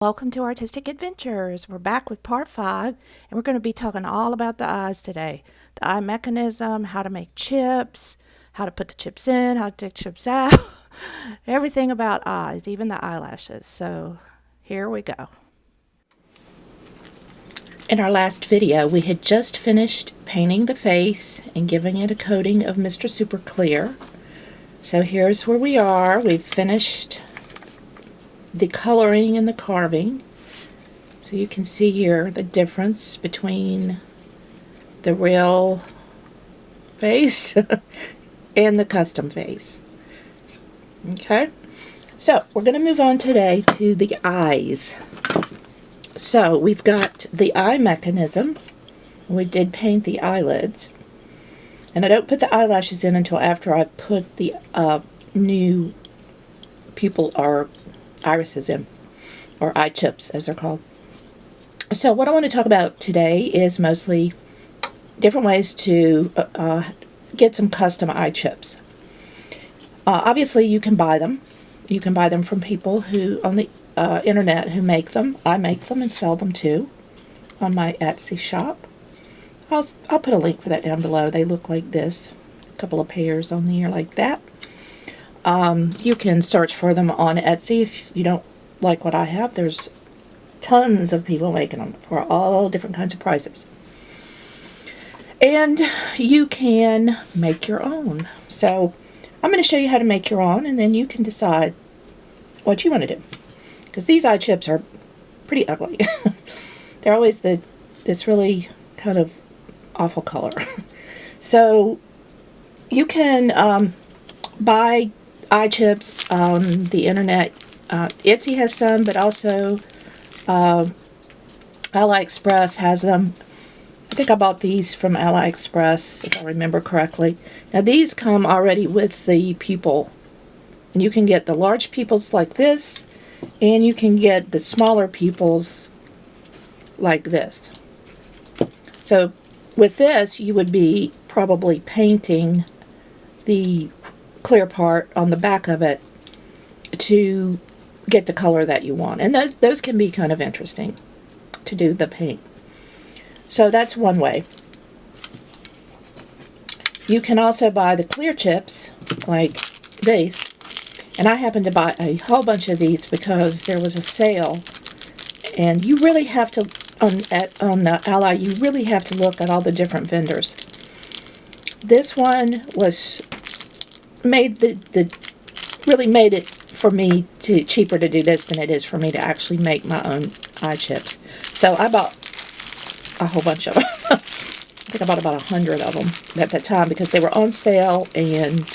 Welcome to Artistic Adventures. We're back with part 5, and we're going to be talking all about the eyes today. The eye mechanism, how to make chips, how to put the chips in, how to take chips out, everything about eyes, even the eyelashes. So here we go. In our last video, we had just finished painting the face and giving it a coating of Mr. Super Clear. So here's where we are. We've finished the coloring and the carving, so you can see here the difference between the real face and the custom face. Okay, so we're going to move on today to the eyes. So we've got the eye mechanism. We did paint the eyelids, and I don't put the eyelashes in until after I put the new pupil or irises in, or eye chips as they're called. So what I want to talk about today is mostly different ways to get some custom eye chips. Obviously you can buy them. You can buy them from people who on the internet who make them. I make them and sell them too on my Etsy shop. I'll put a link for that down below. They look like this. A couple of pairs on there like that. You can search for them on Etsy if you don't like what I have. There's tons of people making them for all different kinds of prices. And you can make your own. So I'm going to show you how to make your own, and then you can decide what you want to do. Because these eye chips are pretty ugly. They're always this really kind of awful color. So you can buy eye chips on the internet. Etsy has some, but also AliExpress has them. I think I bought these from AliExpress, if I remember correctly. Now these come already with the pupil, and you can get the large pupils like this, and you can get the smaller pupils like this. So with this, you would be probably painting the clear part on the back of it to get the color that you want, and those can be kind of interesting to do the paint. So that's one way. You can also buy the clear chips like these, and I happened to buy a whole bunch of these because there was a sale, and you really have to on the Ally, you really have to look at all the different vendors. This one was really made it for me cheaper to do this than it is for me to actually make my own eye chips. So I bought a whole bunch of them. I think I bought about 100 of them at that time because they were on sale and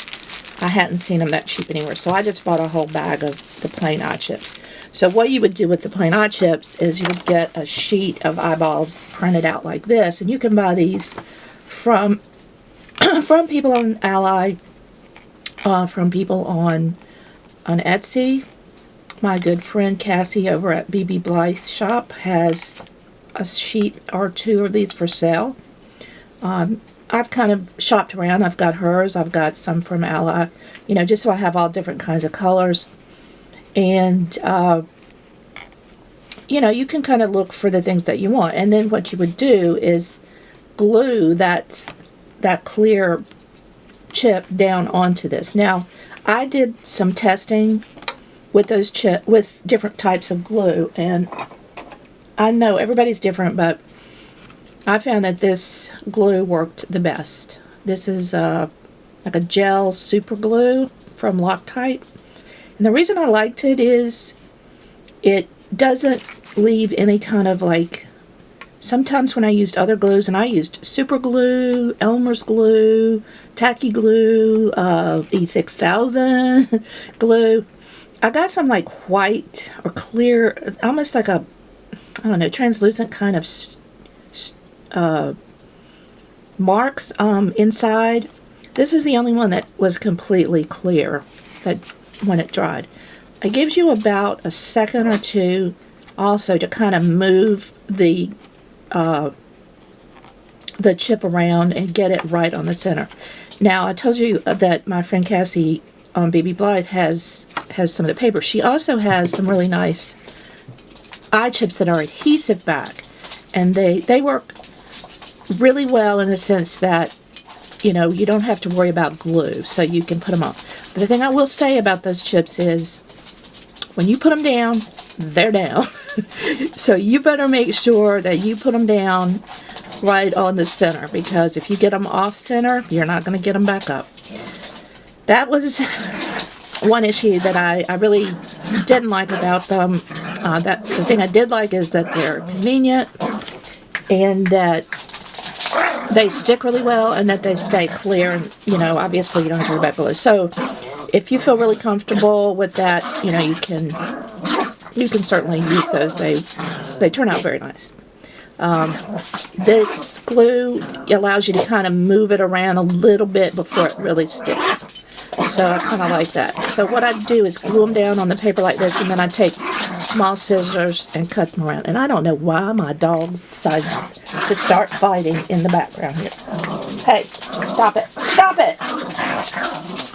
I hadn't seen them that cheap anywhere. So I just bought a whole bag of the plain eye chips. So what you would do with the plain eye chips is you would get a sheet of eyeballs printed out like this, and you can buy these from from people on Ally, from people on Etsy. My good friend Cassie over at Blythe shop has a sheet or two of these for sale. I've kind of shopped around. I've got hers. I've got some from Ally, you know, just so I have all different kinds of colors. And, you know, you can kind of look for the things that you want. And then what you would do is glue that clear chip down onto this. Now, I did some testing with those with different types of glue, and I know everybody's different, but I found that this glue worked the best. This is like a gel super glue from Loctite, and the reason I liked it is it doesn't leave any kind of like. Sometimes when I used other glues, and I used super glue, Elmer's glue, tacky glue, E6000 glue, I got some like white or clear, almost like a, I don't know, translucent kind of marks inside. This was the only one that was completely clear that when it dried. It gives you about a second or two also to kind of move the chip around and get it right on the center. Now, I told you that my friend Cassie on Blythe has some of the paper. She also has some really nice eye chips that are adhesive back. And they work really well in the sense that, you know, you don't have to worry about glue, so you can put them on. But the thing I will say about those chips is, when you put them down, they're down. So you better make sure that you put them down right on the center, because if you get them off center, you're not going to get them back up. That was one issue that I really didn't like about them. The thing I did like is that they're convenient, and that they stick really well, and that they stay clear, and, you know, obviously you don't have to worry about glue. So if you feel really comfortable with that, you know, you can certainly use those. They turn out very nice. This glue allows you to kind of move it around a little bit before it really sticks. So I kind of like that. So what I do is glue them down on the paper like this, and then I take small scissors and cut them around. And I don't know why my dogs decided to start fighting in the background here. Hey, stop it. Stop it!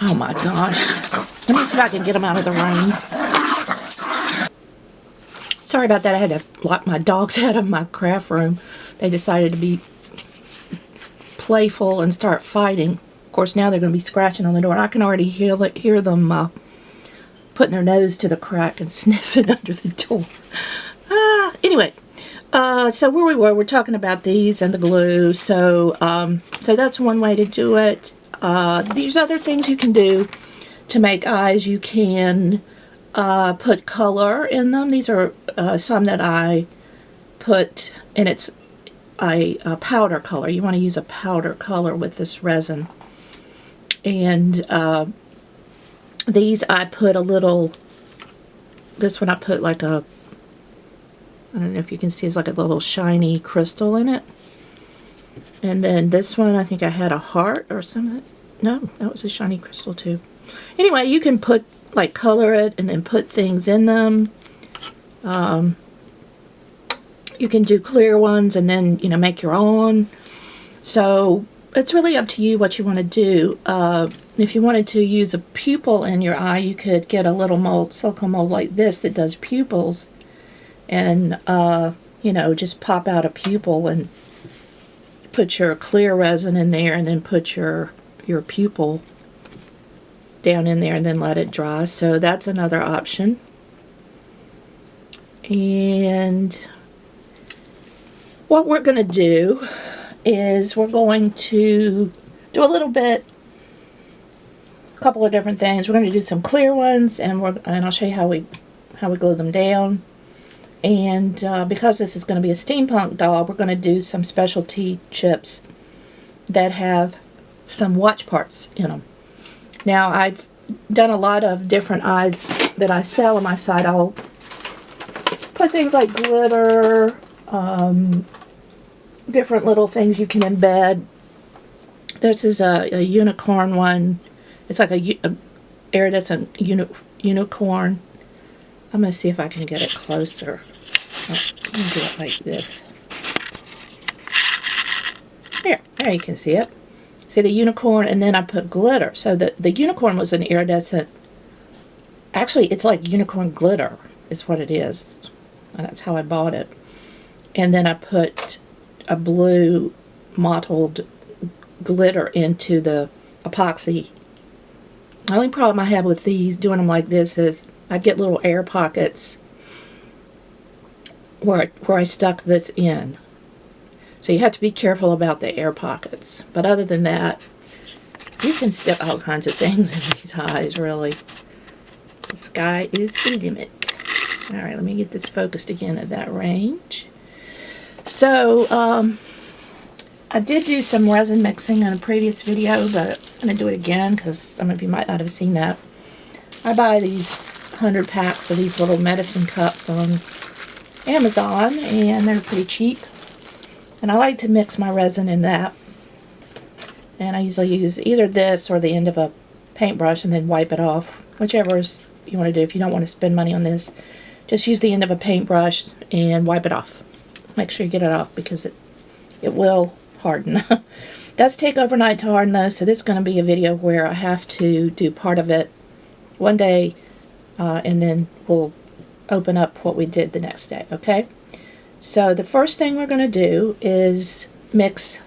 Oh my gosh. Let me see if I can get them out of the rain. Sorry about that. I had to lock my dogs out of my craft room. They decided to be playful and start fighting. Of course, now they're going to be scratching on the door. I can already hear them putting their nose to the crack and sniffing under the door. Anyway, so where we were, we're talking about these and the glue. So, so that's one way to do it. There's other things you can do to make eyes. You can put color in them. These are some that I put, and it's a powder color. You want to use a powder color with this resin. And these I put a little, this one I put like a, I don't know if you can see, it's like a little shiny crystal in it. And then this one, I think I had a heart or something. No, that was a shiny crystal too. Anyway, you can put, like, color it and then put things in them. You can do clear ones and then, you know, make your own. So it's really up to you what you want to do. If you wanted to use a pupil in your eye, you could get a little mold, silicone mold like this that does pupils, and you know, just pop out a pupil and put your clear resin in there, and then put your pupil down in there, and then let it dry. So that's another option. And what we're going to do is we're going to do a little bit, a couple of different things. We're going to do some clear ones, and I'll show you how we glue them down. And because this is going to be a steampunk doll, we're going to do some specialty chips that have some watch parts in them. Now, I've done a lot of different eyes that I sell on my site. I'll put things like glitter, different little things you can embed. This is a unicorn one. It's like a iridescent unicorn. I'm going to see if I can get it closer. Let me do it like this. There you can see it. See the unicorn, and then I put glitter. So the unicorn was an iridescent. Actually, it's like unicorn glitter is what it is. And that's how I bought it. And then I put a blue mottled glitter into the epoxy. The only problem I have with these, doing them like this, is I get little air pockets where I stuck this in. So you have to be careful about the air pockets. But other than that, you can stick all kinds of things in these eyes, really. The sky is the limit. Alright, let me get this focused again at that range. So, I did do some resin mixing in a previous video, but I'm going to do it again because some of you might not have seen that. I buy these 100 packs of these little medicine cups on Amazon, and they're pretty cheap. And I like to mix my resin in that. And I usually use either this or the end of a paintbrush and then wipe it off. Whichever you want to do. If you don't want to spend money on this, just use the end of a paintbrush and wipe it off. Make sure you get it off because it will harden. It does take overnight to harden though, so this is going to be a video where I have to do part of it one day, and then we'll open up what we did the next day, okay? So the first thing we're going to do is mix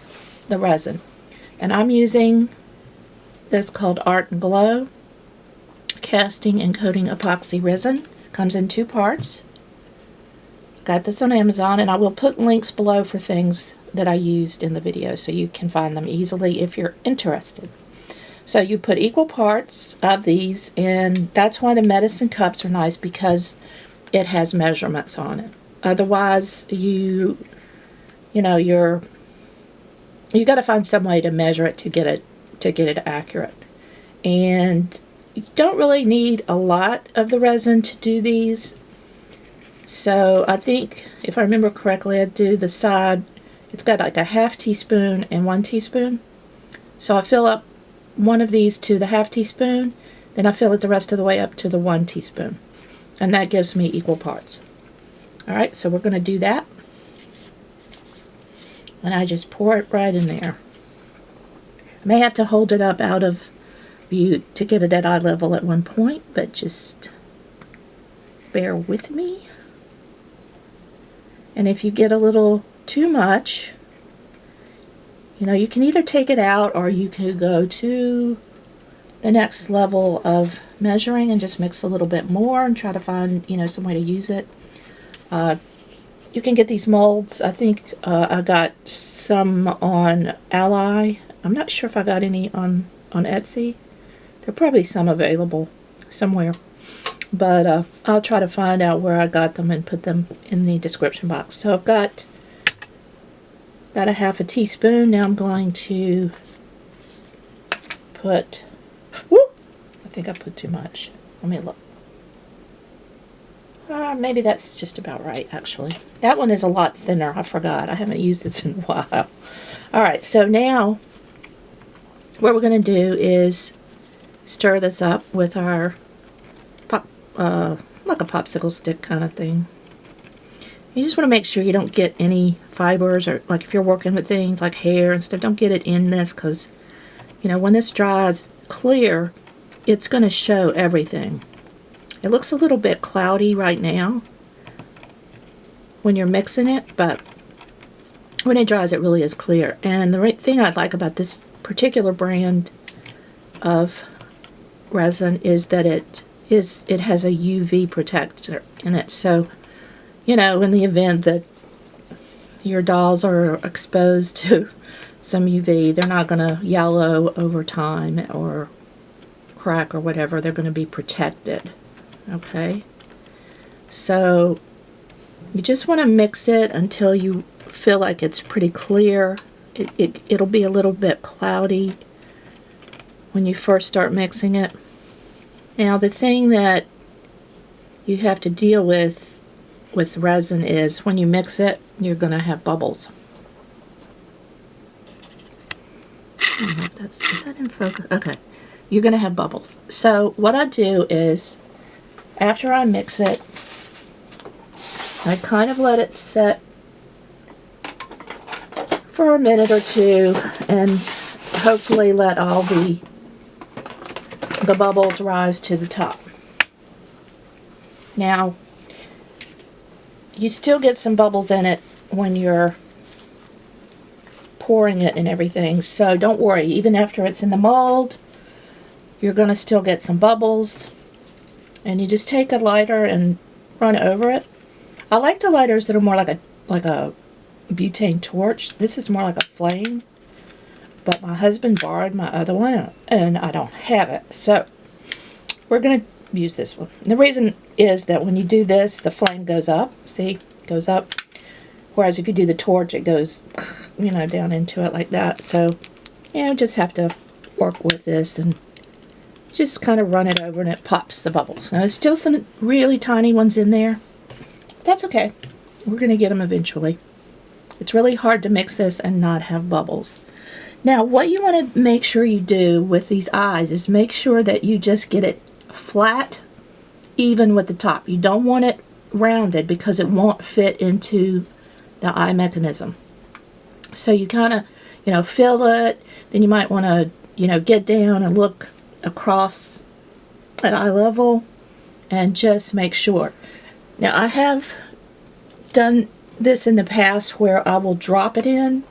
the resin. And I'm using this called Art and Glow Casting and Coating Epoxy Resin. Comes in 2 parts. Got this on Amazon, and I will put links below for things that I used in the video so you can find them easily if you're interested. So you put equal parts of these, and that's why the medicine cups are nice, because it has measurements on it. Otherwise, you got to find some way to measure it to get it accurate. And you don't really need a lot of the resin to do these. So I think, if I remember correctly, I'd do the side. It's got like a 1/2 teaspoon and 1 teaspoon. So I fill up one of these to the 1/2 teaspoon, then I fill it the rest of the way up to the 1 teaspoon. And that gives me equal parts. Alright, so we're going to do that. And I just pour it right in there. I may have to hold it up out of view to get it at eye level at one point, but just bear with me. And if you get a little too much, you can either take it out, or you can go to the next level of measuring and just mix a little bit more and try to find, some way to use it. You can get these molds. I think I got some on Ally. I'm not sure if I got any on Etsy. There are probably some available somewhere. But I'll try to find out where I got them and put them in the description box. So I've got about a 1/2 teaspoon. Now I'm going to put, I think I put too much. Let me look. Maybe that's just about right, actually. That one is a lot thinner. I forgot. I haven't used this in a while. Alright, so now what we're going to do is stir this up with our like a popsicle stick kind of thing. You just want to make sure you don't get any fibers, or like if you're working with things like hair and stuff, don't get it in this, because when this dries clear, it's going to show everything. It looks a little bit cloudy right now when you're mixing it, but when it dries, it really is clear. And the thing I like about this particular brand of resin is that it has a UV protector in it. So, in the event that your dolls are exposed to some UV, they're not going to yellow over time or crack or whatever. They're going to be protected. Okay? So, you just want to mix it until you feel like it's pretty clear. It'll be a little bit cloudy when you first start mixing it. Now, the thing that you have to deal with resin is when you mix it, you're going to have bubbles. Is that in focus? Okay. You're going to have bubbles. So what I do is, after I mix it, I kind of let it set for a minute or two, and hopefully let all the bubbles rise to the top. Now, you still get some bubbles in it when you're pouring it and everything, so don't worry. Even after it's in the mold, you're going to still get some bubbles. And you just take a lighter and run over it. I like the lighters that are more like a butane torch. This is more like a flame. But my husband borrowed my other one, and I don't have it. So we're going to use this one. And the reason is that when you do this, the flame goes up. See? It goes up. Whereas if you do the torch, it goes, down into it like that. So, just have to work with this and just kind of run it over, and it pops the bubbles. Now, there's still some really tiny ones in there. That's okay. We're going to get them eventually. It's really hard to mix this and not have bubbles. Now, what you want to make sure you do with these eyes is make sure that you just get it flat, even with the top. You don't want it rounded because it won't fit into the eye mechanism. So you kind of, fill it. Then you might want to, get down and look across at eye level and just make sure. Now I have done this in the past where I will drop it in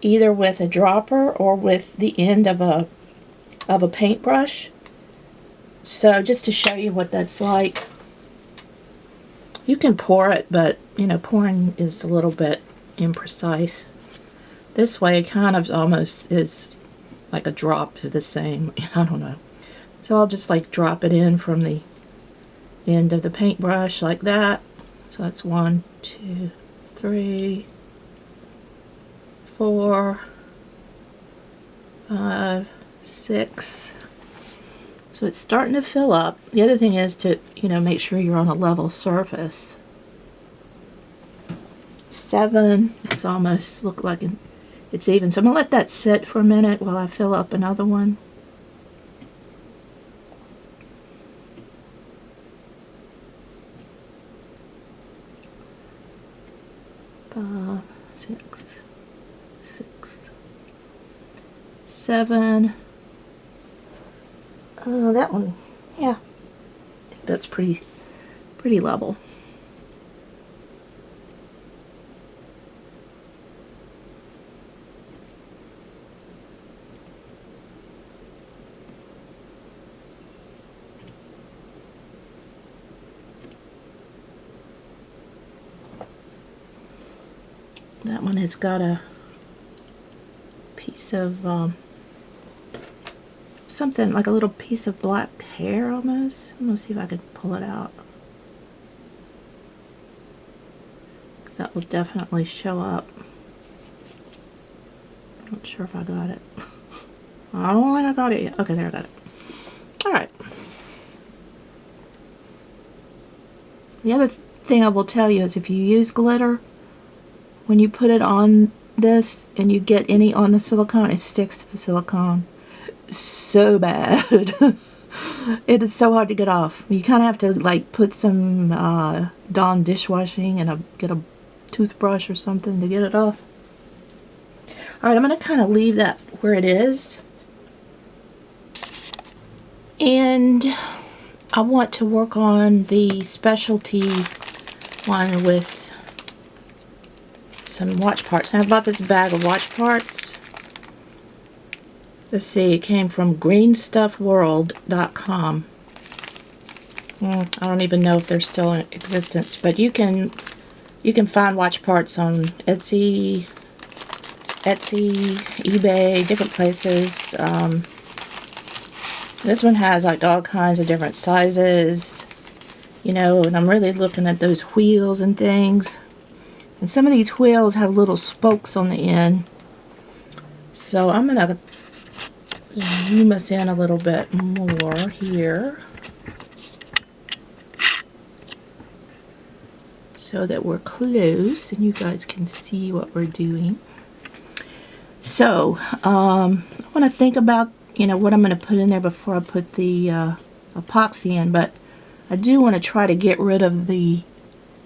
either with a dropper or with the end of a paintbrush. So just to show you what that's like. You can pour it, but you know, pouring is a little bit imprecise. This way it kind of almost is like a drop is the same. I don't know. So I'll just like drop it in from the end of the paintbrush like that. So that's 1, 2, 3, 4, 5, 6. So it's starting to fill up. The other thing is to, you know, make sure you're on a level surface. 7, it's almost look like it's even. So I'm going to let that sit for a minute while I fill up another one. 5, 6, 6, 7. That one, yeah, I think that's pretty level. That one has got a piece of something like a little piece of black hair almost. I'm gonna see if I can pull it out. That will definitely show up. Not sure if I got it. I don't think I got it yet. Okay, there I got it. Alright. The other thing I will tell you is if you use glitter, when you put it on this and you get any on the silicone, it sticks to the silicone so bad. It is so hard to get off. You kind of have to like put some Dawn dishwashing and get a toothbrush or something to get it off. Alright, I'm going to kind of leave that where it is. And I want to work on the specialty one with some watch parts. Now I bought this bag of watch parts. Let's see, it came from greenstuffworld.com. I don't even know if they're still in existence, but you can find watch parts on Etsy, eBay, different places. This one has like all kinds of different sizes, you know, and I'm really looking at those wheels and things. And some of these wheels have little spokes on the end. So I'm going to zoom us in a little bit more here so that we're close and you guys can see what we're doing. So I want to think about, you know, what I'm going to put in there before I put the epoxy in, but I do want to try to get rid of the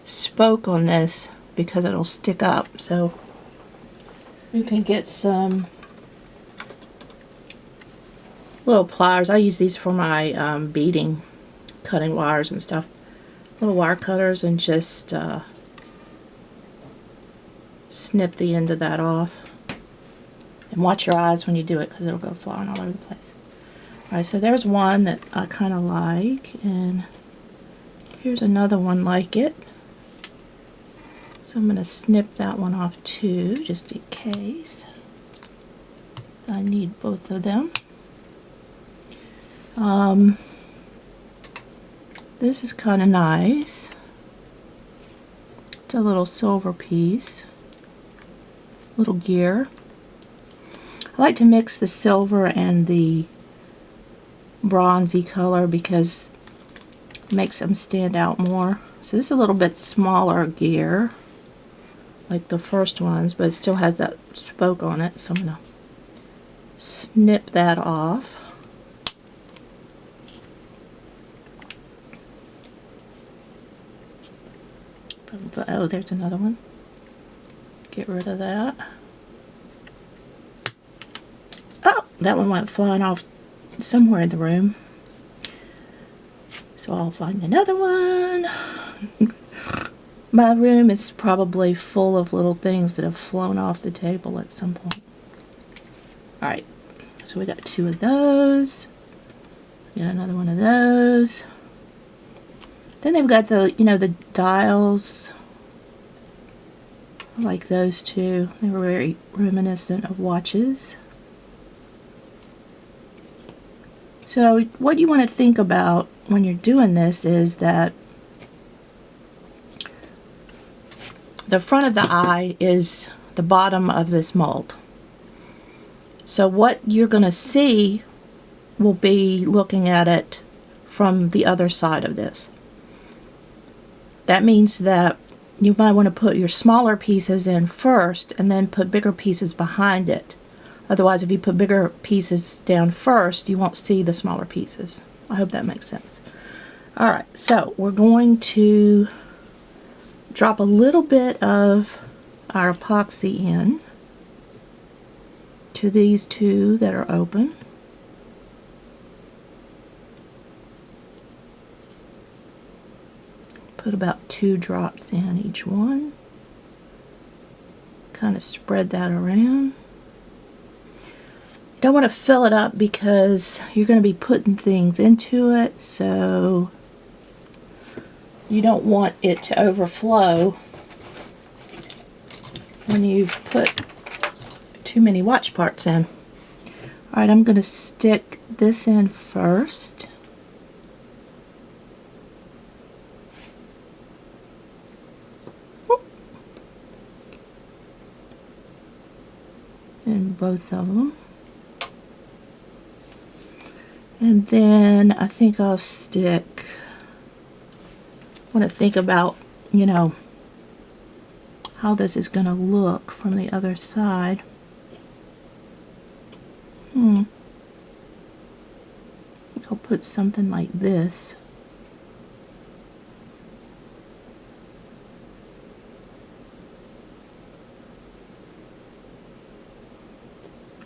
spoke on this because it'll stick up. So you can get some little pliers. I use these for my beading, cutting wires and stuff. Little wire cutters, and just snip the end of that off. And watch your eyes when you do it because it'll go flying all over the place. Alright, so there's one that I kind of like, and here's another one like it. So I'm going to snip that one off too, just in case. I need both of them. This is kind of nice. It's a little silver piece. Little gear. I like to mix the silver and the bronzy color because it makes them stand out more. So this is a little bit smaller gear, like the first ones, but it still has that spoke on it, so I'm going to snip that off. Oh, there's another one. Get rid of that. Oh, that one went flying off somewhere in the room. So I'll find another one. My room is probably full of little things that have flown off the table at some point. Alright, so we got 2 of those. Get another one of those. Then they've got the, you know, the dials. I like those too. They were very reminiscent of watches. So what you want to think about when you're doing this is that the front of the eye is the bottom of this mold. So what you're going to see will be looking at it from the other side of this. That means that you might want to put your smaller pieces in first and then put bigger pieces behind it. Otherwise, if you put bigger pieces down first, you won't see the smaller pieces. I hope that makes sense. Alright, so we're going to drop a little bit of our epoxy in to these 2 that are open. Put about 2 drops in each one. Kind of spread that around. Don't want to fill it up because you're going to be putting things into it, so you don't want it to overflow when you've put too many watch parts in. Alright, I'm going to stick this in first. In both of them. And then I think I'll stick, I want to think about, you know, how this is going to look from the other side. I think I'll put something like this.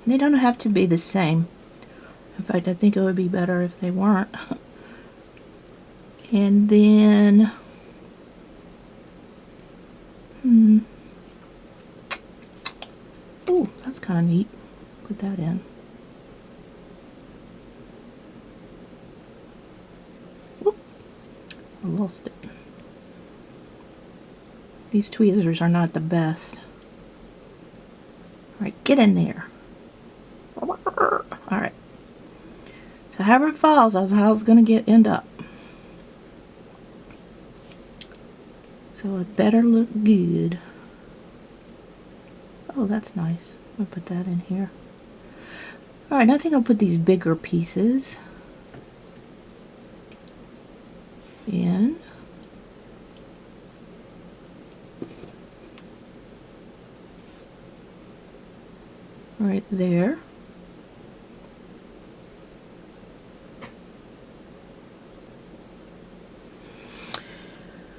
They don't have to be the same. In fact, I think it would be better if they weren't. And then, oh, that's kind of neat. Put that in. Whoop, I lost it. These tweezers are not the best. Alright, get in there. Alright. So however it falls, that's how it's going to end up. So it better look good. Oh, that's nice. I'll put that in here. Alright, I think I'll put these bigger pieces in. Right there.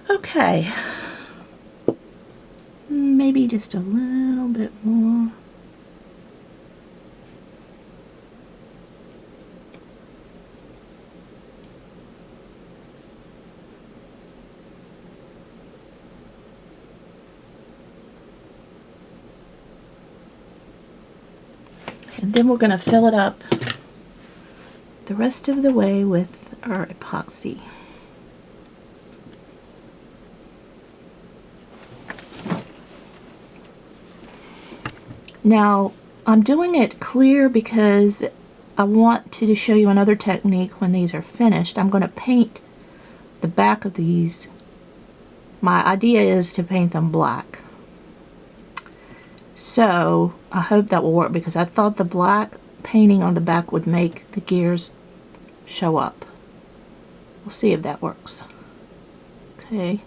Okay, maybe just a little bit more. And then we're going to fill it up the rest of the way with our epoxy. Now, I'm doing it clear because I want to show you another technique when these are finished. I'm going to paint the back of these. My idea is to paint them black. So, I hope that will work because I thought the black painting on the back would make the gears show up. We'll see if that works. Okay.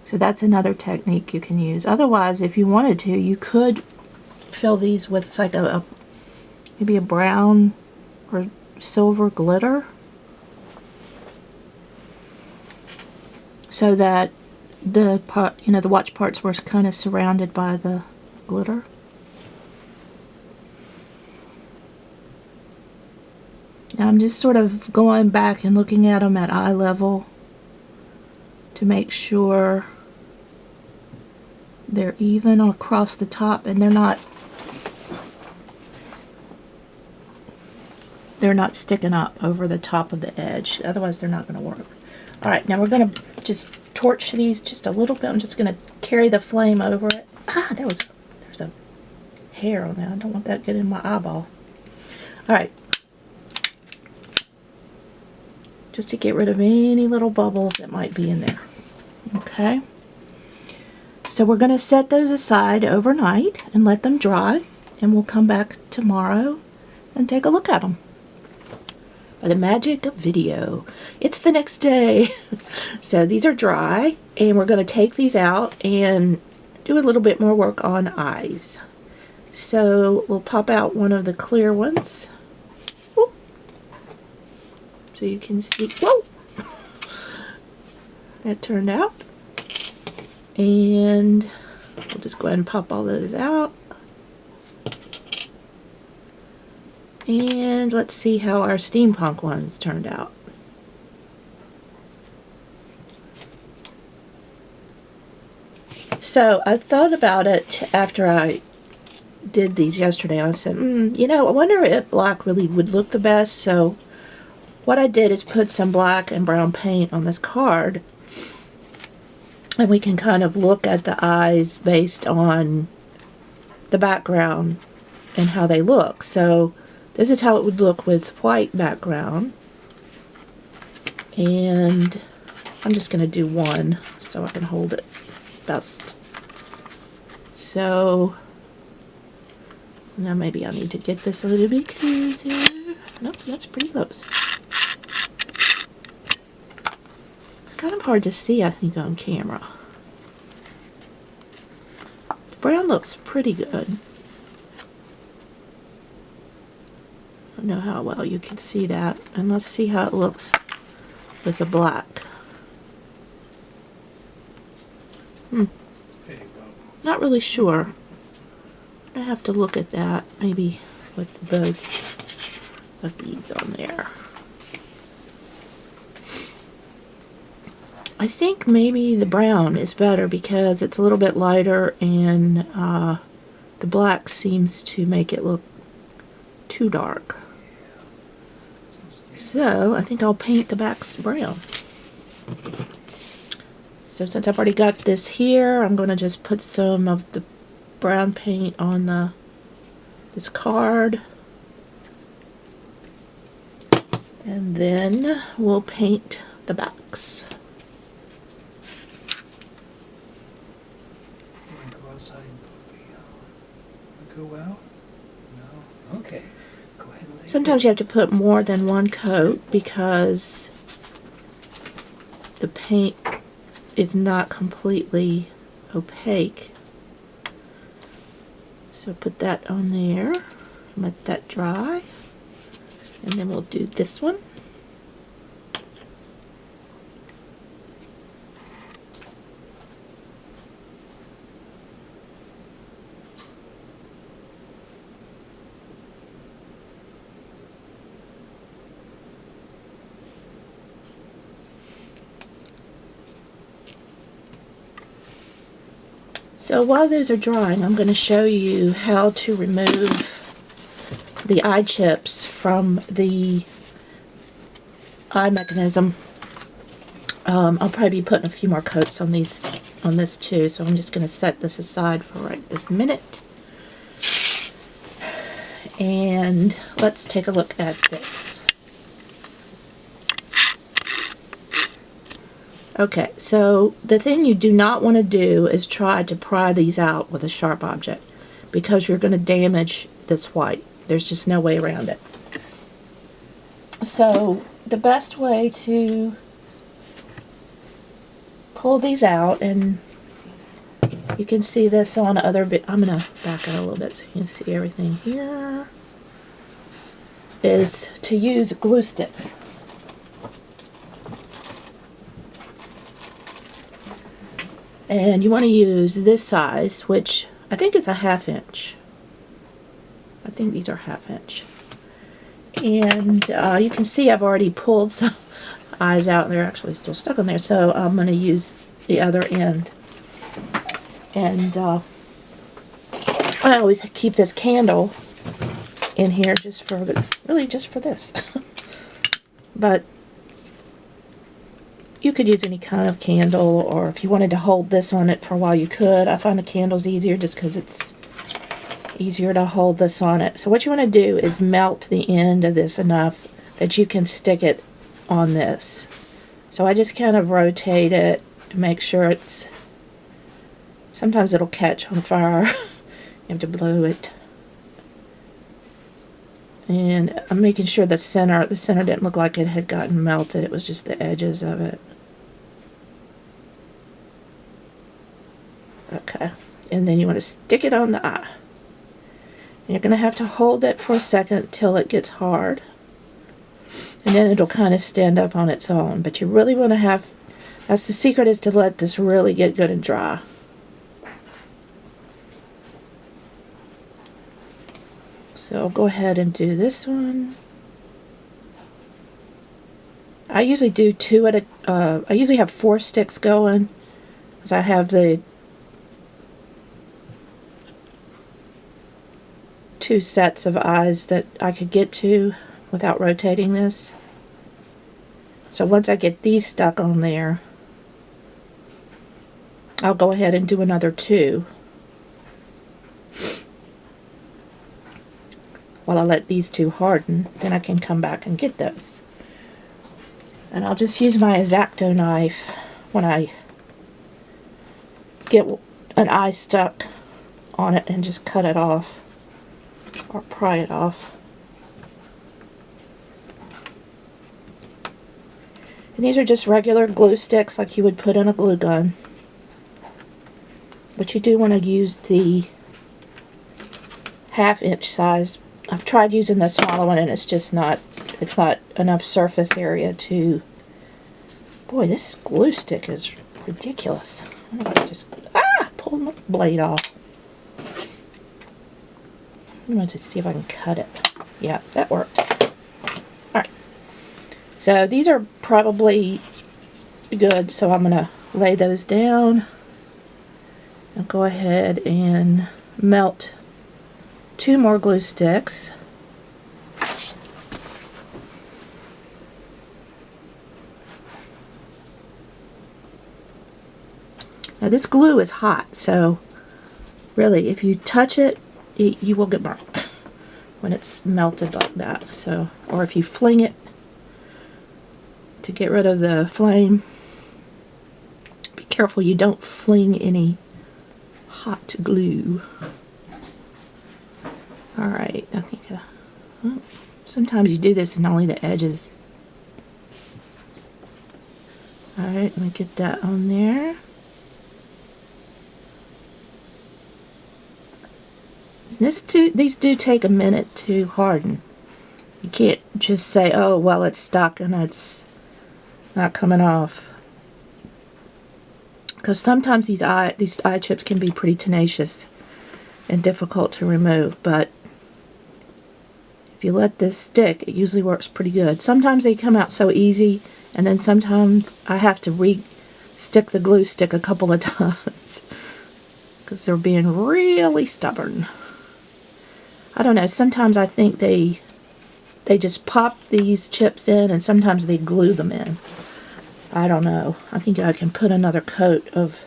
So that's another technique you can use. Otherwise, if you wanted to, you could fill these with like maybe a brown or silver glitter, so that the part, you know, the watch parts were kind of surrounded by the glitter. Now I'm just sort of going back and looking at them at eye level. to make sure they're even across the top and they're not sticking up over the top of the edge. Otherwise they're not going to work. Alright, now we're going to just torch these just a little bit. I'm just going to carry the flame over it. Ah, there's a hair on that. I don't want that getting in my eyeball. Alright. Just to get rid of any little bubbles that might be in there. Okay. So we're going to set those aside overnight and let them dry. And we'll come back tomorrow and take a look at them. By the magic of video. It's the next day. So these are dry, and we're going to take these out and do a little bit more work on eyes. So we'll pop out one of the clear ones. Whoop. So you can see, whoa! That turned out. And we'll just go ahead and pop all those out. And let's see how our steampunk ones turned out. So I thought about it after I did these yesterday. I said, you know, I wonder if black really would look the best. So what I did is put some black and brown paint on this card. And we can kind of look at the eyes based on the background and how they look. So this is how it would look with white background. And I'm just going to do one so I can hold it best. So now maybe I need to get this a little bit closer. Nope, that's pretty close. It's kind of hard to see, I think, on camera. The brown looks pretty good. I don't know how well you can see that, and let's see how it looks with the black. Not really sure. I have to look at that, maybe with both of these on there. I think maybe the brown is better because it's a little bit lighter, and the black seems to make it look too dark. So I think I'll paint the backs brown. So since I've already got this here, I'm going to just put some of the brown paint on this card. And then we'll paint the backs. Go outside and go out? No? Okay. Go ahead and lay Sometimes you have to put more than one coat because the paint is not completely opaque. So put that on there, let that dry, and then we'll do this one. So while those are drying, I'm going to show you how to remove the eye chips from the eye mechanism. I'll probably be putting a few more coats on this too, so I'm just going to set this aside for right this minute. And let's take a look at this. Okay, so the thing you do not want to do is try to pry these out with a sharp object because you're going to damage this white. There's just no way around it. So the best way to pull these out, and you can see this on other bit. I'm going to back it a little bit so you can see everything here, is to use glue sticks. And you want to use this size, which I think is a 1/2 inch. I think these are 1/2 inch. And you can see I've already pulled some. eyes out, and they're actually still stuck on there. So I'm going to use the other end. And I always keep this candle in here just for really just for this. But you could use any kind of candle, or if you wanted to hold this on it for a while, you could. I find the candles easier just because it's easier to hold this on it. So what you want to do is melt the end of this enough that you can stick it on this. So I just kind of rotate it to make sure it's, sometimes it'll catch on fire. You have to blow it. And I'm making sure the center didn't look like it had gotten melted. It was just the edges of it. Okay. And then you want to stick it on the eye. And you're going to have to hold it for a second till it gets hard. And then it'll kind of stand up on its own. But you really want to have, that's the secret, is to let this really get good and dry. So I'll go ahead and do this one. I usually do two at a, I usually have 4 sticks going, because I have the 2 sets of eyes that I could get to without rotating this. So once I get these stuck on there, I'll go ahead and do another 2. While I let these 2 harden, then I can come back and get those. And I'll just use my X-Acto knife when I get an eye stuck on it and just cut it off or pry it off. And these are just regular glue sticks like you would put in a glue gun. But you do want to use the 1/2 inch size. I've tried using the smaller one and it's just not, it's not enough surface area to, boy, this glue stick is ridiculous. I'm going to just, pull my blade off. I'm going to see if I can cut it. Yeah, that worked. Alright. So these are probably good, so I'm going to lay those down. I'll go ahead and melt 2 more glue sticks. Now this glue is hot, so really if you touch it, you will get burnt when it's melted like that. So, or if you fling it to get rid of the flame, be careful you don't fling any hot glue. Alright, I think well, sometimes you do this and only the edges. Alright, let me get that on there. These do take a minute to harden. You can't just say, oh, well, it's stuck and it's not coming off. Because sometimes these eye chips can be pretty tenacious and difficult to remove, but if you let this stick, it usually works pretty good. Sometimes they come out so easy, and then sometimes I have to re-stick the glue stick a couple of times because they're being really stubborn. I don't know, sometimes I think they just pop these chips in and sometimes they glue them in. I don't know. I think I can put another coat of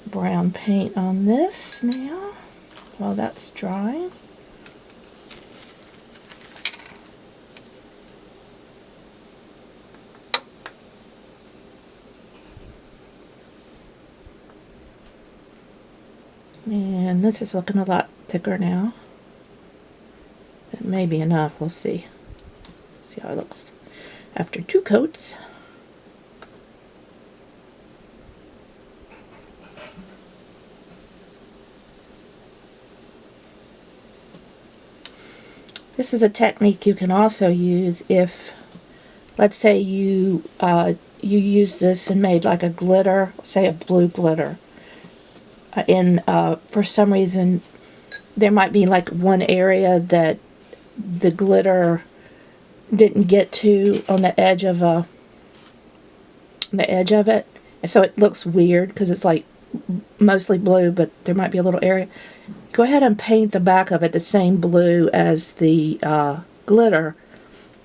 brown paint on this now while that's drying. And this is looking a lot thicker now. It may be enough, we'll see. See how it looks after 2 coats. This is a technique you can also use if, let's say you use this and made like a glitter, say a blue glitter. For some reason there might be like one area that the glitter didn't get to on the edge of it, and so it looks weird because it's like mostly blue, but there might be a little area. Go ahead and paint the back of it the same blue as the glitter,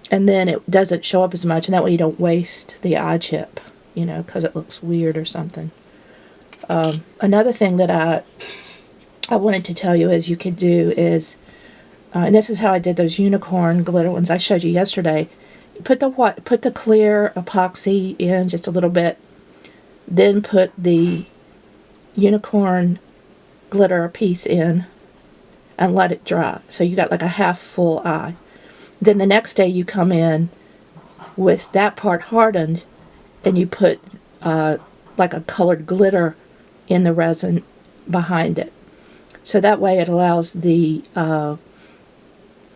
and then it doesn't show up as much, and that way you don't waste the eye chip, you know, because it looks weird or something. Another thing that I wanted to tell you is you could do is, and this is how I did those unicorn glitter ones I showed you yesterday. Put the clear epoxy in just a little bit, then put the unicorn glitter piece in and let it dry. So you got like a half full eye. Then the next day you come in with that part hardened and you put like a colored glitter in the resin behind it. So that way it allows the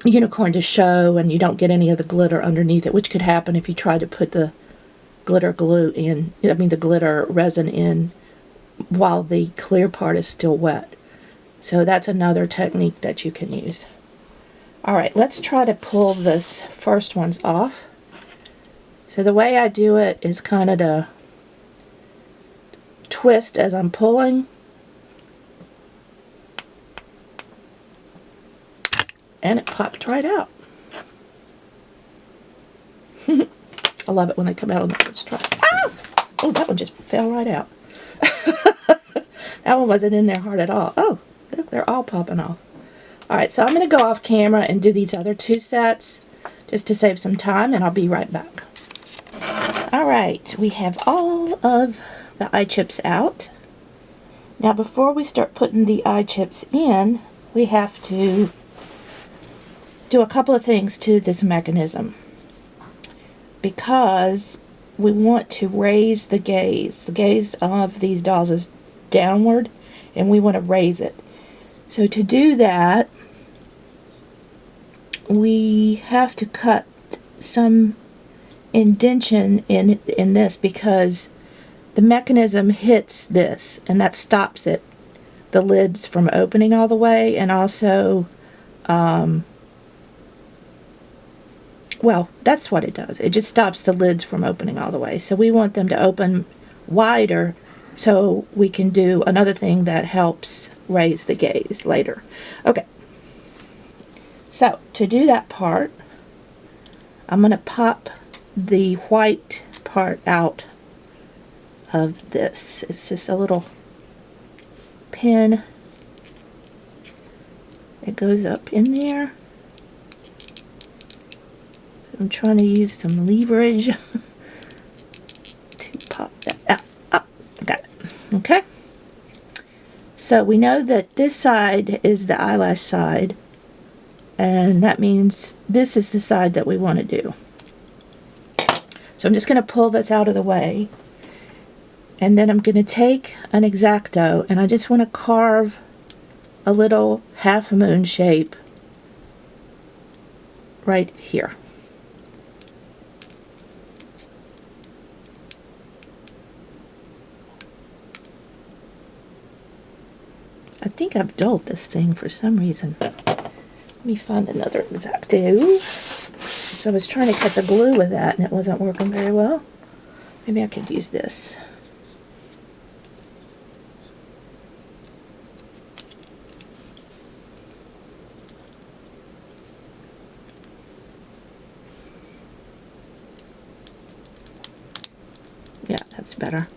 unicorn to show and you don't get any of the glitter underneath it, which could happen if you try to put the glitter glue in, the glitter resin in while the clear part is still wet. So that's another technique that you can use. Alright, let's try to pull this first ones off. So the way I do it is kind of to twist as I'm pulling. And it popped right out. I love it when they come out on the first try. Ah! Oh, that one just fell right out. That one wasn't in there hard at all. Oh, they're all popping off. Alright, so I'm going to go off camera and do these other two sets just to save some time, and I'll be right back. Alright, we have all of the eye chips out. Now before we start putting the eye chips in, we have to do a couple of things to this mechanism, because we want to raise the gaze. The gaze of these dolls is downward, and we want to raise it. So to do that, we have to cut some indentation in this, because the mechanism hits this, and that stops it, the lids from opening all the way, and also well, that's what it does. It just stops the lids from opening all the way. So we want them to open wider so we can do another thing that helps raise the gaze later. Okay. So to do that part, I'm going to pop the white part out of this. It's just a little pin. It goes up in there. I'm trying to use some leverage to pop that out. Oh, got it. Okay. So we know that this side is the eyelash side, and that means this is the side that we want to do. So I'm just going to pull this out of the way, and then I'm going to take an X-Acto, and I just want to carve a little half moon shape right here. I think I've dulled this thing for some reason. Let me find another X-Acto. So I was trying to cut the glue with that and it wasn't working very well. Maybe I could use this. Yeah, that's better.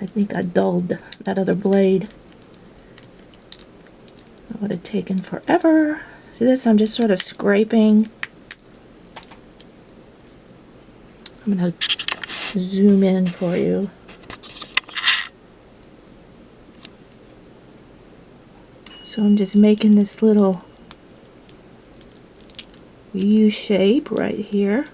I think I dulled that other blade. That would have taken forever. So this I'm just sort of scraping. I'm going to zoom in for you. So I'm just making this little U shape right here.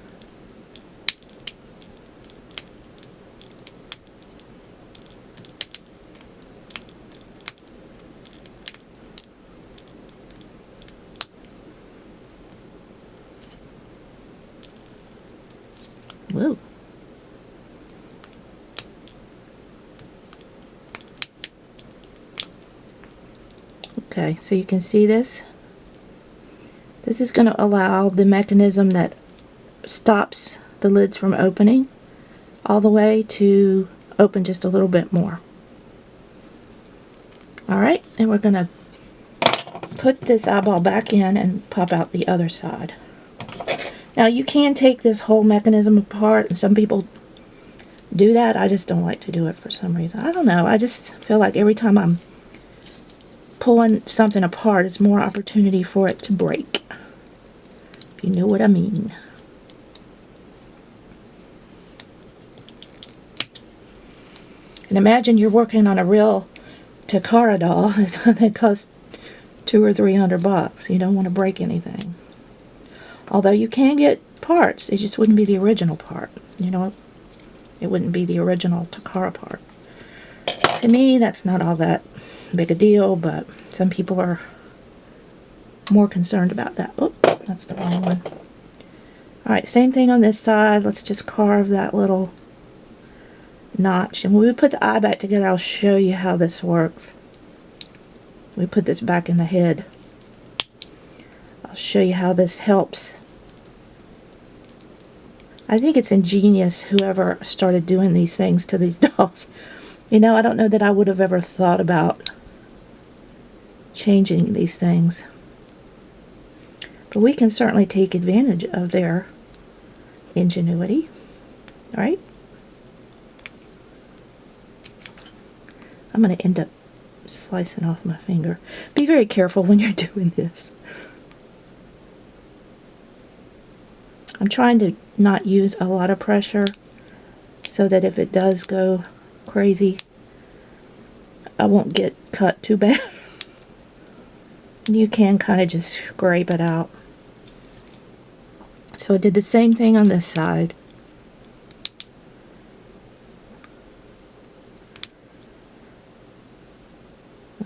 Whoa. Okay, so you can see this. This is going to allow the mechanism that stops the lids from opening all the way to open just a little bit more. Alright, and we're going to put this eyeball back in and pop out the other side. Now you can take this whole mechanism apart, and some people do that. I just don't like to do it for some reason. I don't know, I just feel like every time I'm pulling something apart, it's more opportunity for it to break. If you know what I mean. And imagine you're working on a real Takara doll that costs $200 or $300. You don't want to break anything. Although you can get parts, it just wouldn't be the original part. You know, it wouldn't be the original Takara part. To me, that's not all that big a deal, but some people are more concerned about that. Oh, that's the wrong one. Alright, same thing on this side. Let's just carve that little notch. And when we put the eye back together, I'll show you how this works. We put this back in the head. I'll show you how this helps. I think it's ingenious, whoever started doing these things to these dolls. You know, I don't know that I would have ever thought about changing these things. But we can certainly take advantage of their ingenuity. Alright? I'm going to end up slicing off my finger. Be very careful when you're doing this. I'm trying to not use a lot of pressure so that if it does go crazy, I won't get cut too bad. You can kind of just scrape it out. So I did the same thing on this side.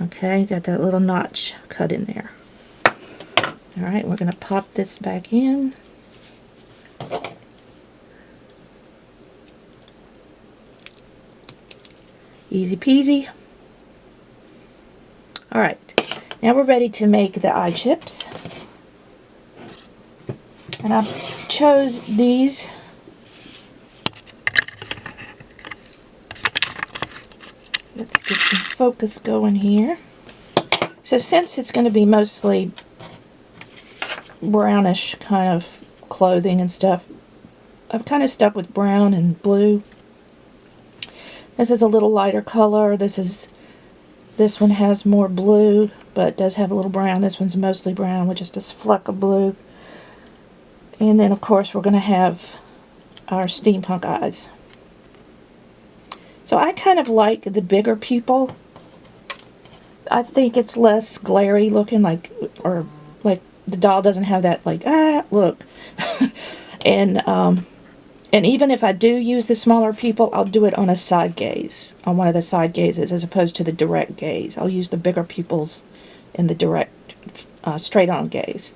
Okay, got that little notch cut in there. Alright, we're going to pop this back in. Easy peasy. Alright, now we're ready to make the eye chips. And I chose these. Let's get some focus going here. So since it's going to be mostly brownish kind of clothing and stuff, I've kind of stuck with brown and blue. This is a little lighter color. This one has more blue, but does have a little brown. This one's mostly brown with just this fleck of blue. And then, of course, we're going to have our steampunk eyes. So I kind of like the bigger pupil. I think it's less glary looking, like the doll doesn't have that like look. And even if I do use the smaller pupil, I'll do it on a side gaze, on one of the side gazes, as opposed to the direct gaze. I'll use the bigger pupils in the direct, straight-on gaze,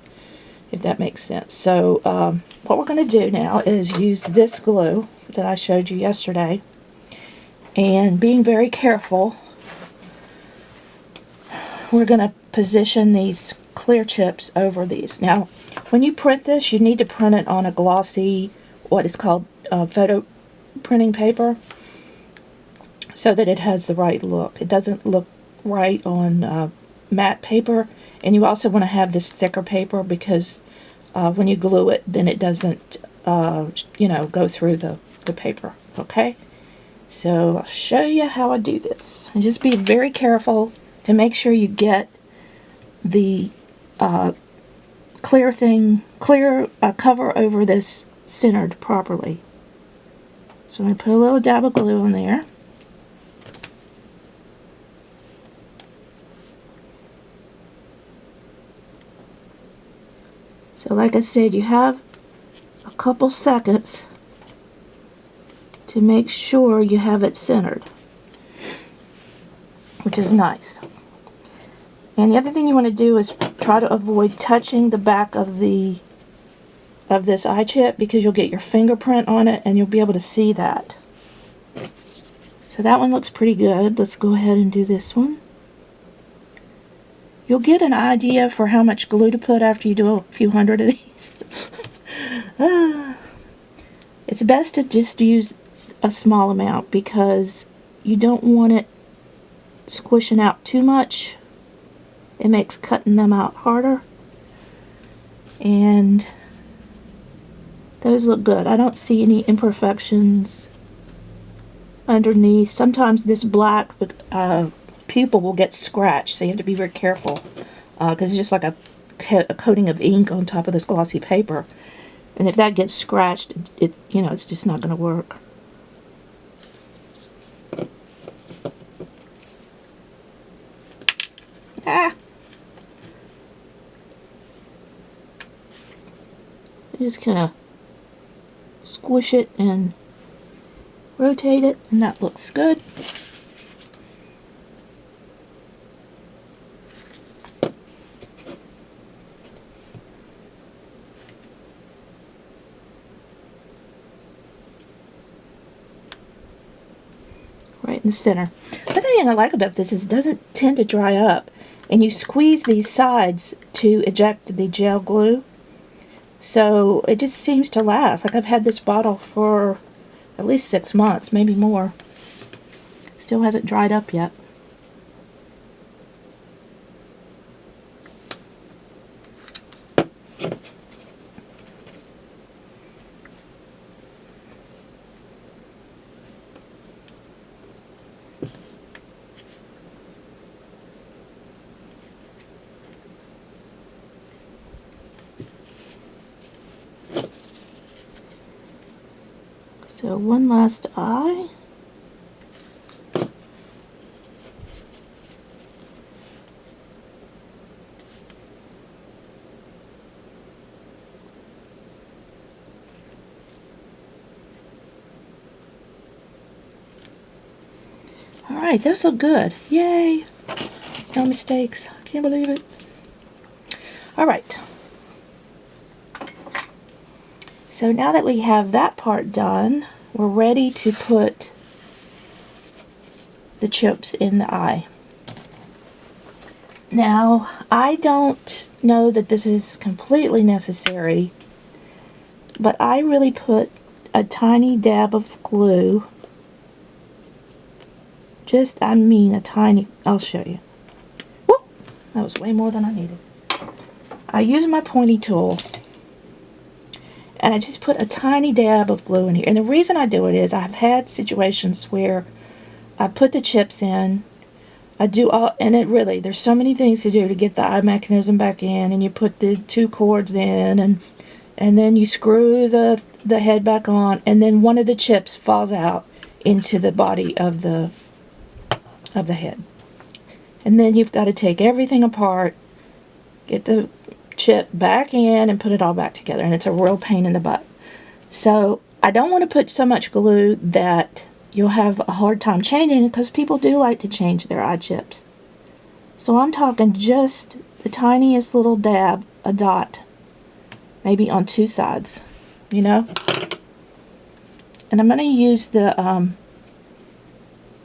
if that makes sense. So what we're going to do now is use this glue that I showed you yesterday, and being very careful, we're going to position these clear chips over these. Now, when you print this, you need to print it on a glossy, what is called photo printing paper, so that it has the right look. It doesn't look right on matte paper, and you also want to have this thicker paper because when you glue it, then it doesn't go through the paper. Okay, so I'll show you how I do this, and just be very careful to make sure you get the clear cover over this centered properly. So I'm going to put a little dab of glue on there. So like I said, you have a couple seconds to make sure you have it centered, which is nice. And the other thing you want to do is try to avoid touching the back of this eye chip, because you'll get your fingerprint on it and you'll be able to see that. So that one looks pretty good. Let's go ahead and do this one. you'll get an idea for how much glue to put after you do a few hundred of these. It's best to just use a small amount because you don't want it squishing out too much. It makes cutting them out harder. And those look good. I don't see any imperfections underneath. Sometimes this black pupil will get scratched, so you have to be very careful because it's just like a coating of ink on top of this glossy paper. And if that gets scratched, it's just not going to work. Just kind of squish it and rotate it, and that looks good. Right in the center. The thing I like about this is it doesn't tend to dry up, and you squeeze these sides to eject the gel glue. So it just seems to last. Like I've had this bottle for at least 6 months, maybe more. Still hasn't dried up yet. So one last eye. Alright, those look good. Yay! No mistakes. Can't believe it. Alright. So now that we have that part done, we're ready to put the chips in the eye. Now, I don't know that this is completely necessary, but I really put a tiny dab of glue. A tiny, I'll show you. Whoop! That was way more than I needed. I use my pointy tool, and I just put a tiny dab of glue in here. And the reason I do it is I've had situations where I put the chips in, there's so many things to do to get the eye mechanism back in, and you put the 2 cords in, and then you screw the head back on, and then one of the chips falls out into the body of the head. And then you've got to take everything apart, get the chip back in, and put it all back together, and it's a real pain in the butt. So I don't want to put so much glue that you'll have a hard time changing, because people do like to change their eye chips. So I'm talking just the tiniest little dab, a dot, maybe on 2 sides, And I'm going to use the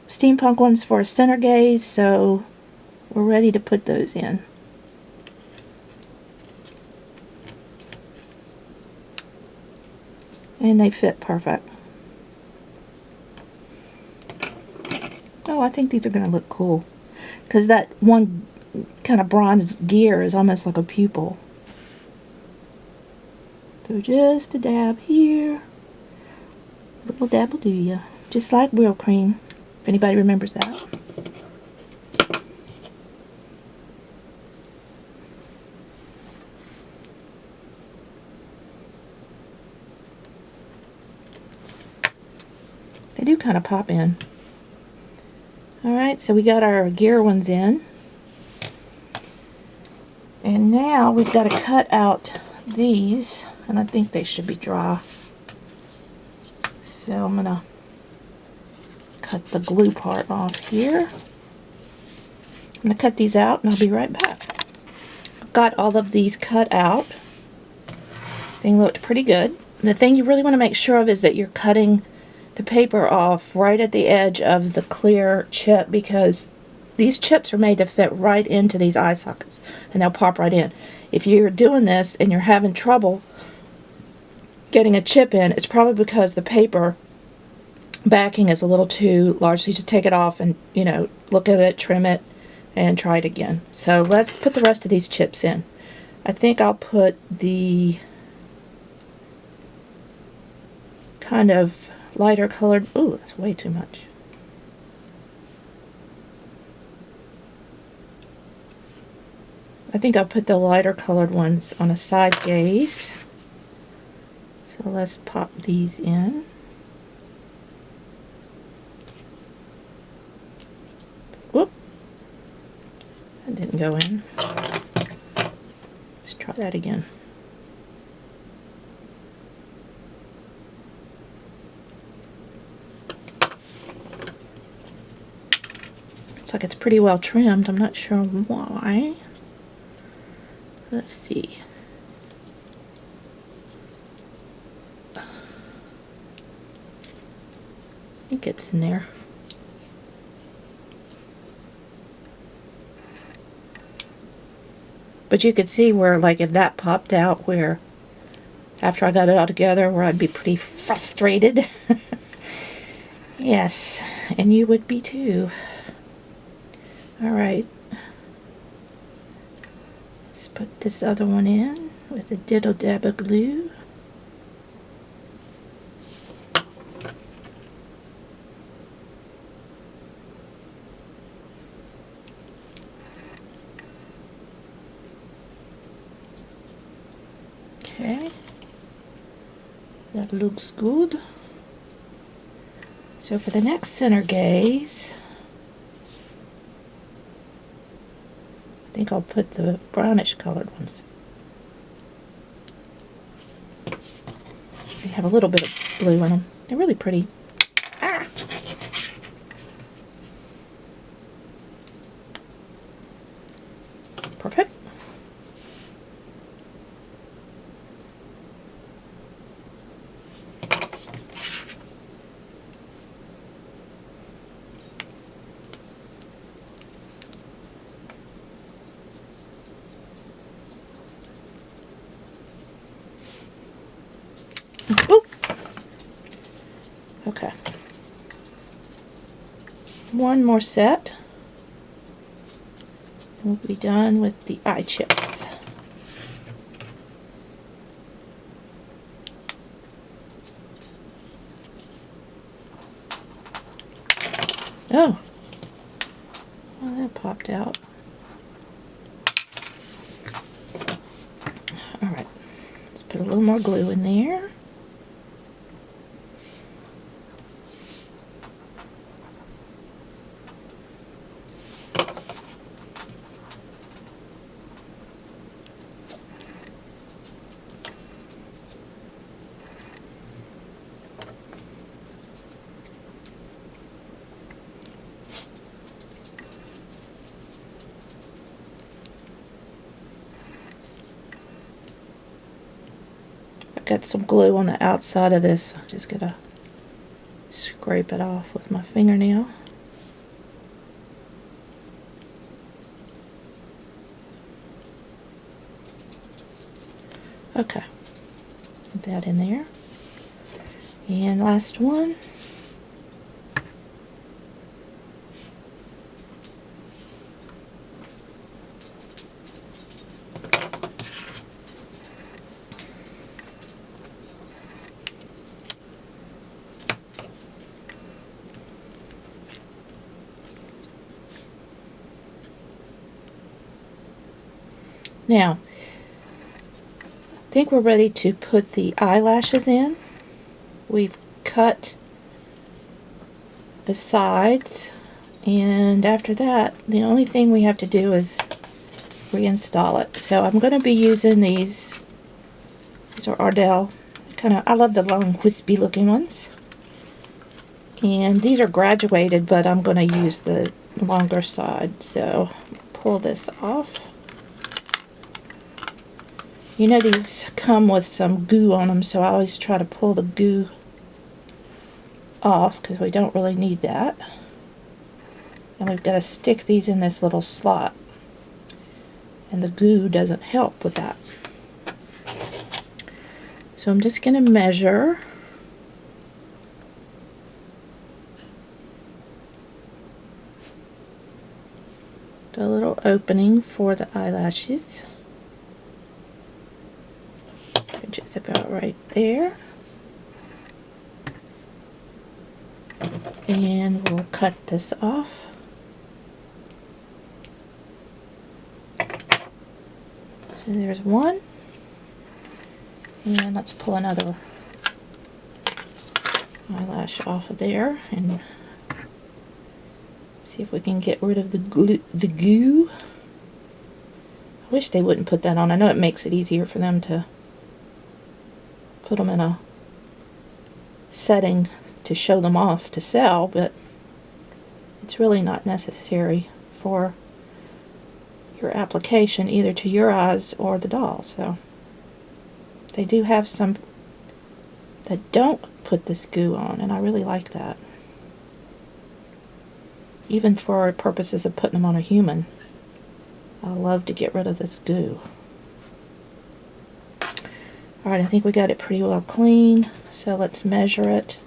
steampunk ones for a center gaze, so we're ready to put those in. And they fit perfect. Oh, I think these are going to look cool, because that one kind of bronze gear is almost like a pupil. So just a dab here. A little dab will do ya. Just like wheel cream, if anybody remembers that. They do kind of pop in. Alright, so we got our gear ones in. And now we've got to cut out these, and I think they should be dry. So I'm going to cut the glue part off here. I'm going to cut these out, and I'll be right back. I've got all of these cut out. Thing looked pretty good. The thing you really want to make sure of is that you're cutting the paper off right at the edge of the clear chip, because these chips are made to fit right into these eye sockets, and they'll pop right in. If you're doing this and you're having trouble getting a chip in, it's probably because the paper backing is a little too large. So you just take it off and, you know, look at it, trim it, and try it again. So let's put the rest of these chips in. I think I'll put the kind of lighter colored, ooh, that's way too much. I think I'll put the lighter colored ones on a side gaze. So let's pop these in. Whoop! That didn't go in. Let's try that again. Looks like it's pretty well trimmed. I'm not sure why. Let's see. I think it's in there. But you could see where, like, if that popped out, where after I got it all together, where I'd be pretty frustrated. Yes, and you would be too. Alright. Let's put this other one in with a diddle dab of glue. Okay, that looks good. So for the next center gaze, I think I'll put the brownish colored ones. They have a little bit of blue in them. They're really pretty. Ah! Perfect. Ooh. Okay. One more set. And we'll be done with the eye chips. Oh. Well, that popped out. Alright. Let's put a little more glue in there. Got some glue on the outside of this. I'm just gonna scrape it off with my fingernail. Okay, put that in there. And last one. Now, I think we're ready to put the eyelashes in. We've cut the sides, and after that, the only thing we have to do is reinstall it. So I'm going to be using these. These are Ardell. I love the long, wispy looking ones. And these are graduated, but I'm going to use the longer side. So pull this off. You know, these come with some goo on them, so I always try to pull the goo off because we don't really need that. And we've got to stick these in this little slot. And the glue doesn't help with that. So I'm just going to measure the little opening for the eyelashes, which is about right there. And we'll cut this off. So there's one. And let's pull another eyelash off of there and see if we can get rid of the goo. I wish they wouldn't put that on. I know it makes it easier for them to put them in a setting to show them off to sell, but it's really not necessary for your application, either to your eyes or the doll. So they do have some that don't put this goo on, and I really like that. Even for purposes of putting them on a human, I love to get rid of this goo. Alright, I think we got it pretty well clean, so let's measure it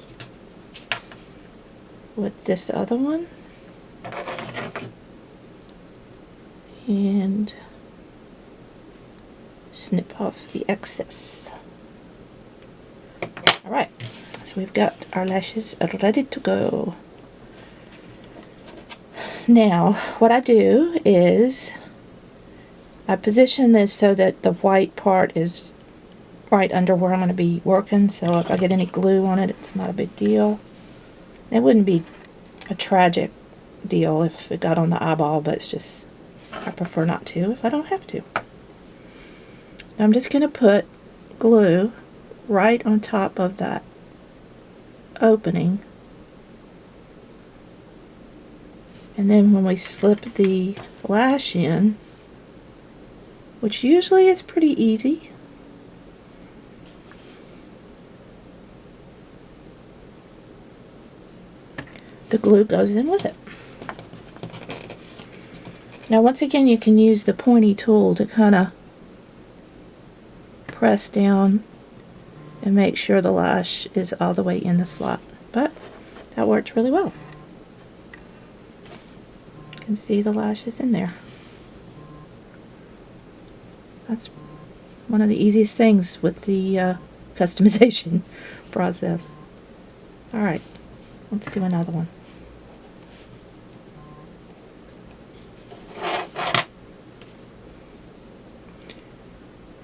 with this other one. And snip off the excess. Alright, so we've got our lashes ready to go. Now, what I do is I position this so that the white part is right under where I'm going to be working, so if I get any glue on it, it's not a big deal. It wouldn't be a tragic deal if it got on the eyeball, but it's just, I prefer not to if I don't have to. Now I'm just going to put glue right on top of that opening, and then when we slip the lash in, which usually is pretty easy, the glue goes in with it. Now once again, you can use the pointy tool to kind of press down and make sure the lash is all the way in the slot, but that worked really well. You can see the lashes in there. That's one of the easiest things with the customization process. Alright, let's do another one.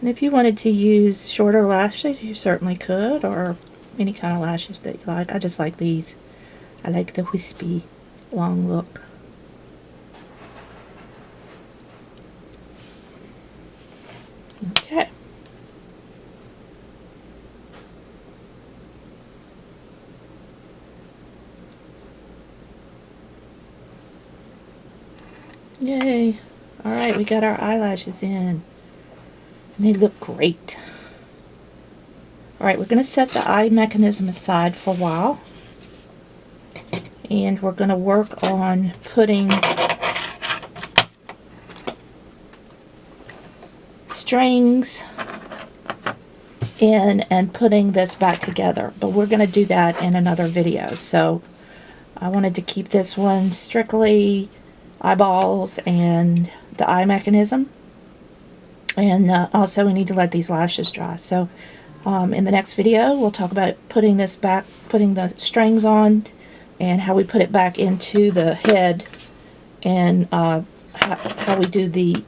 And if you wanted to use shorter lashes, you certainly could, or any kind of lashes that you like. I just like these. I like the wispy, long look. Okay. Yay. Alright, we got our eyelashes in. And they look great. Alright, we're going to set the eye mechanism aside for a while. And we're going to work on putting strings in and putting this back together. But we're going to do that in another video. So I wanted to keep this one strictly eyeballs and the eye mechanism. And also we need to let these lashes dry. So in the next video we'll talk about putting this back, putting the strings on, and how we put it back into the head, and how we do the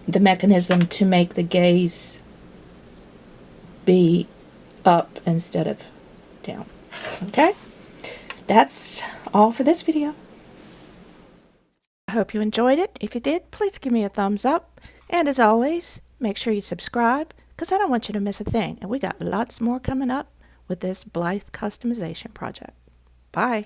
mechanism to make the gaze be up instead of down. Okay? That's all for this video. I hope you enjoyed it. If you did, please give me a thumbs up. And as always, make sure you subscribe, because I don't want you to miss a thing. And we got lots more coming up with this Blythe customization project. Bye.